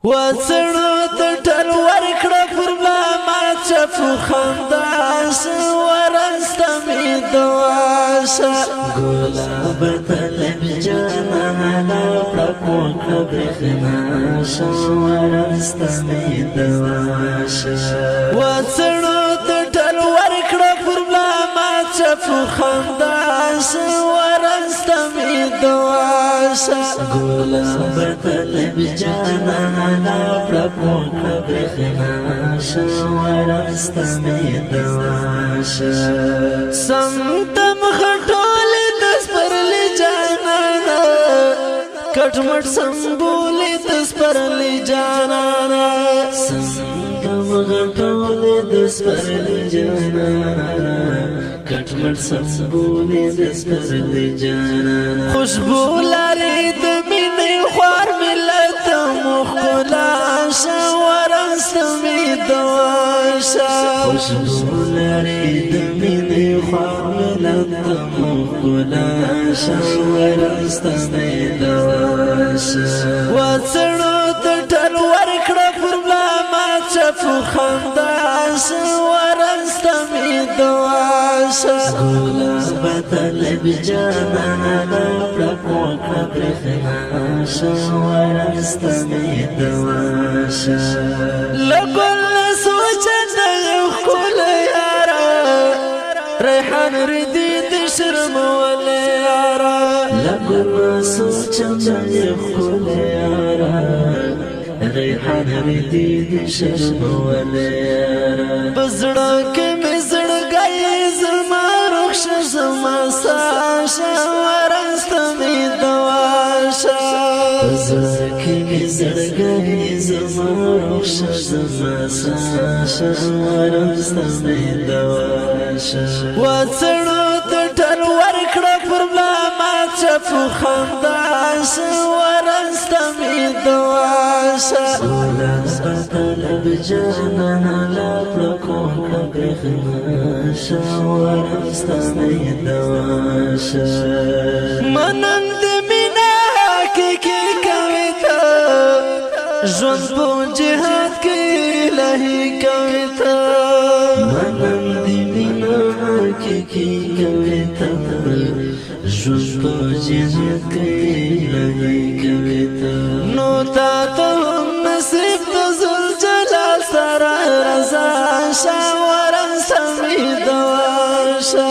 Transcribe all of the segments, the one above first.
وڅړو ته ټل ورکړه پر بلا ما چفو خنداس ورسته مې دواشه ګلاب طلب جانانا پړکو کړه برېښناشه ورسته مې دواشه وڅړو ته ټل ورکړه پر بلا ما چفو خنداس ورسته مې دواشه ګلاب طلب جانانا پړکو کړه برېښناشه ورسته مې دواشه سمتم خټولې د سپرلي جانانا کټمټ سمبولې د سپرلي جانانا سمتم خټولې د سپرلي جانانا کټمټ سمبولې د سپرلي جانانا خوشبو لري د مینې خوار ملت مخلا ورسته مې دواشه خوشبو لري د مینې خوار ملت مخلا ورسته مې دواشه وڅړو ته ټل ورکړه پر بلا ما چفو خنداس ورسته مې دواشه ګلاب طلب جانانا پړکو کړه برېښناشه ورسته مې دواشه لګل سوچه د یو ښکلی یاره ریحان ردي د شرمولی یاره لګل سوچه د یو ښکلی یاره ریحان ردي د شرمولی یاره په زړه کې مې زړګی زما روښه زما ساشه ورسته مې دواشه په زړه کې مې زړګی زما روښه زما ساشه ورسته مې دواشه وڅړو ته ټل ورکړه پر بلا ما چفو خنداس ورسته مې دواشه ګلاب طلب جانانا پړکو کړه برېښناشه ورسته مې دواشه منم د مینا حقیقي کوي ته ژوند په جهاد کې الهي کوي ته منم د مینا حقیقي کوي ته ژوند په جهاد کې الهي کوي ته نو تا ته هم نصیب د ذوالجلال سره رضا شه ورسته مې دواشه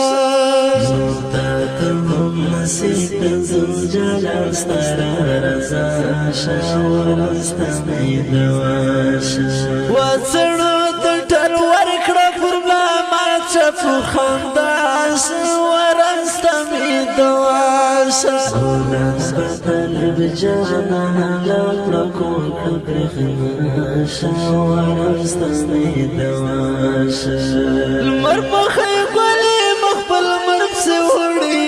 نو تا ته هم نصیب د ذوالجلال سره رضا شه ورسته مې دواشه وڅړو ته ټل ورکړه پر بلا ما چفو خنداس ورسته مې دواشه ګلاب طلب جانانا پړکو کړه برېښناشه ورسته مې دواشه لمر پخی ګلې مخ په لمر پسې وړي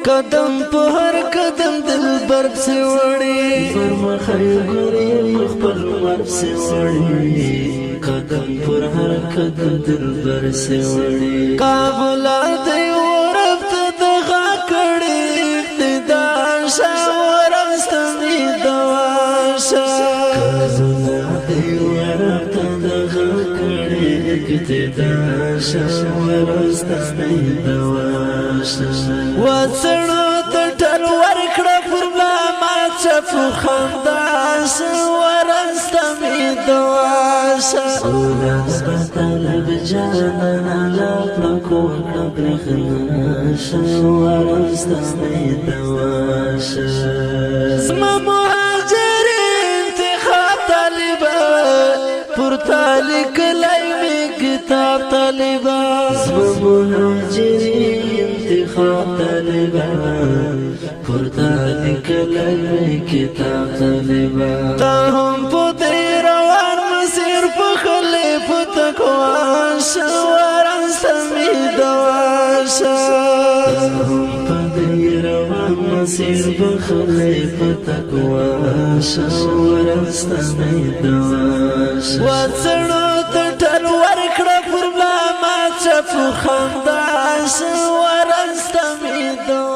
قدم په هر قدم دلبر پسې وړي لمر پخی ګلې مخ په لمر پسې وړي قدم پر هر قدم دلبر پسې وړي کابل دی ورب ته دغه کړي اقتداشه ورسته مې دواشه کابل دی ورب ته دغه کړي اقتداشه ورسته مې دواشه وڅړو ته ټل ورکړه پر بلا ما چفو خنداس ورسته مې دواشه ګلاب طلب جانانا پړکو کړه برېښناشه ورسته مې دواشه زما مهاجر انتخاب طالبه پر تالیک لای مې کتاب طالبه زما مهاجر انتخاب طالبه پر تالیک لای مې کتاب طالبه تا هم په دې روان مسیر په خلې په تقواشه ورسته مې دواشه هم په دې روان مسیر په خلې په تقواشه ورسته مې دواشه وڅړو ته ټل ورکړه پر بلا ما چفو خنداس ورسته مې دواشه